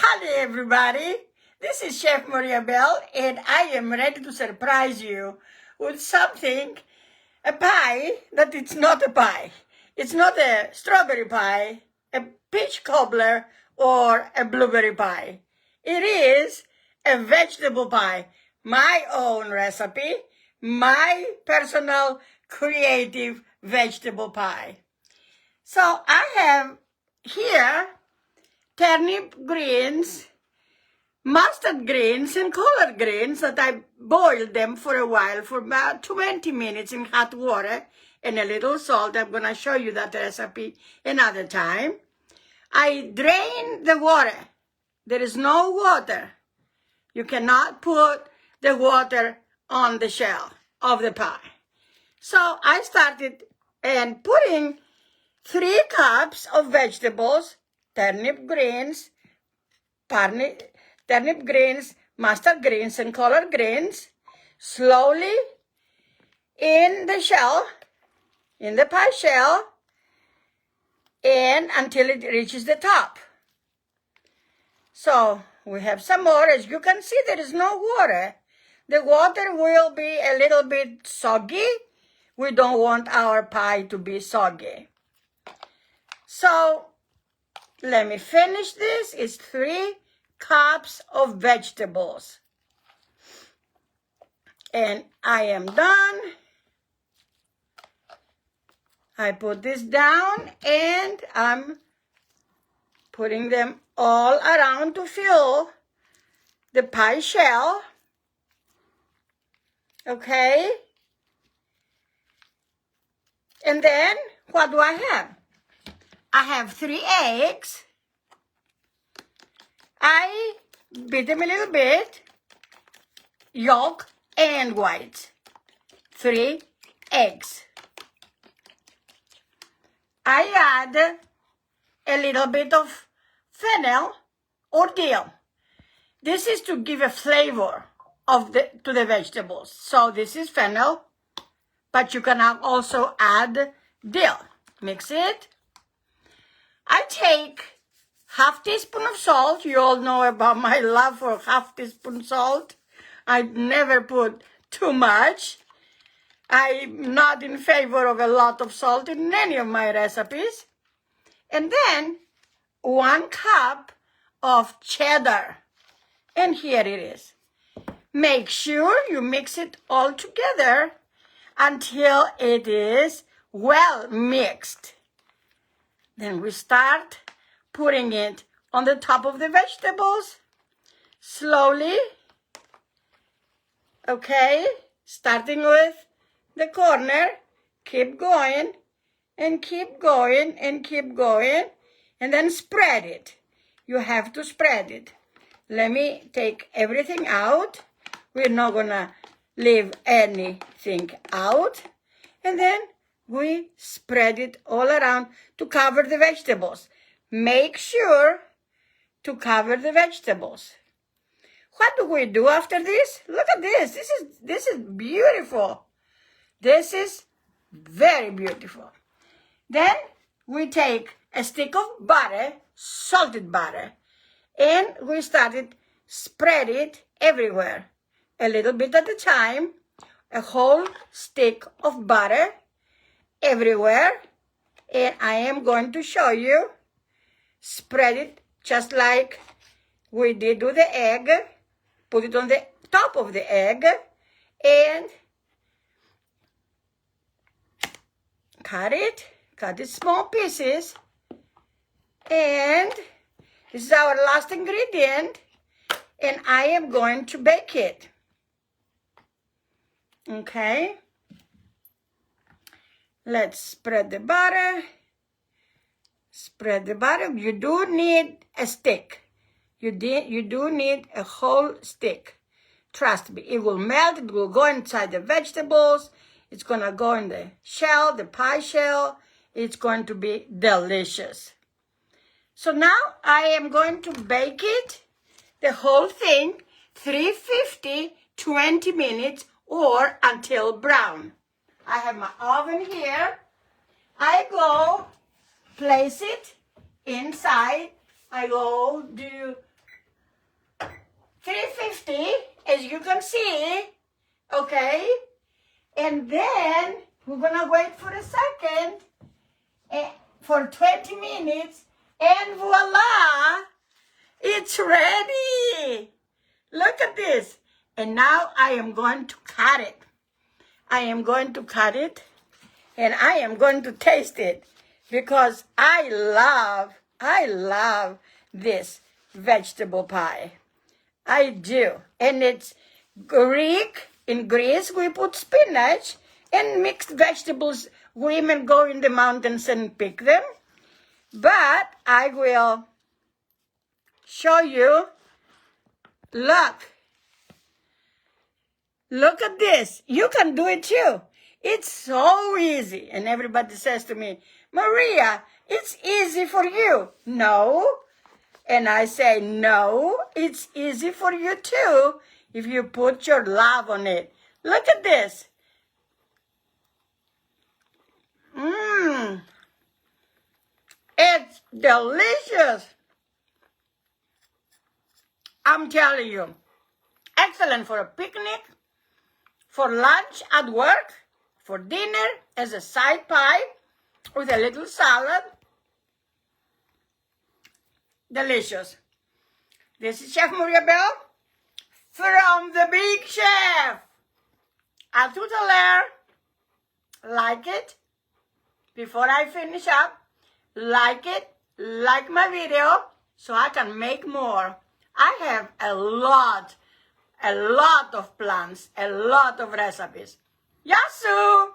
Hello everybody, this is Chef Maria Bell and I am ready to surprise you with something, a pie that it's not a pie. It's not a strawberry pie, a peach cobbler or a blueberry pie. It is a vegetable pie, my own recipe, my personal creative vegetable pie. So I have here turnip greens, mustard greens, and collard greens that I boiled them for a while, for about 20 minutes in hot water and a little salt. I'm going to show you that recipe another time. I drain the water. There is no water. You cannot put the water on the shell of the pie. So I started and putting 3 cups of vegetables, turnip greens, mustard greens, and collard greens, slowly in the shell, in the pie shell, and until it reaches the top. So we have some more. As you can see, there is no water. The water will be a little bit soggy. We don't want our pie to be soggy. So let me finish this. It's 3 cups of vegetables. And I am done. I put this down and I'm putting them all around to fill the pie shell. Okay? And then what do I have? I have 3 eggs. I beat them a little bit, yolk and white. 3 eggs. I add a little bit of fennel or dill. This is to give a flavor to the vegetables. So this is fennel, but you can also add dill. Mix it. I take half teaspoon of salt. You all know about my love for half teaspoon salt. I never put too much. I'm not in favor of a lot of salt in any of my recipes. And then 1 cup of cheddar. And here it is. Make sure you mix it all together until it is well mixed. Then we start putting it on the top of the vegetables, slowly, okay, starting with the corner, keep going, and keep going, and keep going, and then spread it. You have to spread it. Let me take everything out. We're not gonna leave anything out. And then we spread it all around to cover the vegetables. Make sure to cover the vegetables. What do we do after this? Look at this. This is beautiful. This is very beautiful. Then we take a stick of butter, salted butter, and we started spread it everywhere. A little bit at a time. A whole stick of butter everywhere. And I am going to show you. Spread it just like we did with the egg. Put it on the top of the egg. And cut it small pieces. And this is our last ingredient. And I am going to bake it. Okay. Let's spread the butter. Spread the butter. You do need a stick. You do need a whole stick. Trust me, it will melt. It will go inside the vegetables. It's going to go in the shell, the pie shell. It's going to be delicious. So now I am going to bake it, the whole thing, 350, 20 minutes or until brown. I have my oven here. I go place it inside. I go do 350, as you can see, okay? And then we're gonna wait for a second, for 20 minutes, and voila, it's ready. Look at this. And now I am going to cut it. I am going to cut it, and I am going to taste it, because I love this vegetable pie. I do. And it's Greek. In Greece, we put spinach and mixed vegetables. Women go in the mountains and pick them. But I will show you. Look at this. You can do it too. It's so easy. And everybody says to me, Maria, it's easy for you. No. And I say, no, it's easy for you too if you put your love on it. Look at this. It's delicious. I'm telling you. Excellent for a picnic, for lunch at work, for dinner as a side pie with a little salad. Delicious. This is Chef Maria Bell from the Big Chef. A tout à l'heure. Like it. Before I finish up, like it, like my video, so I can make more. I have a lot of plans, a lot of recipes. Yassou!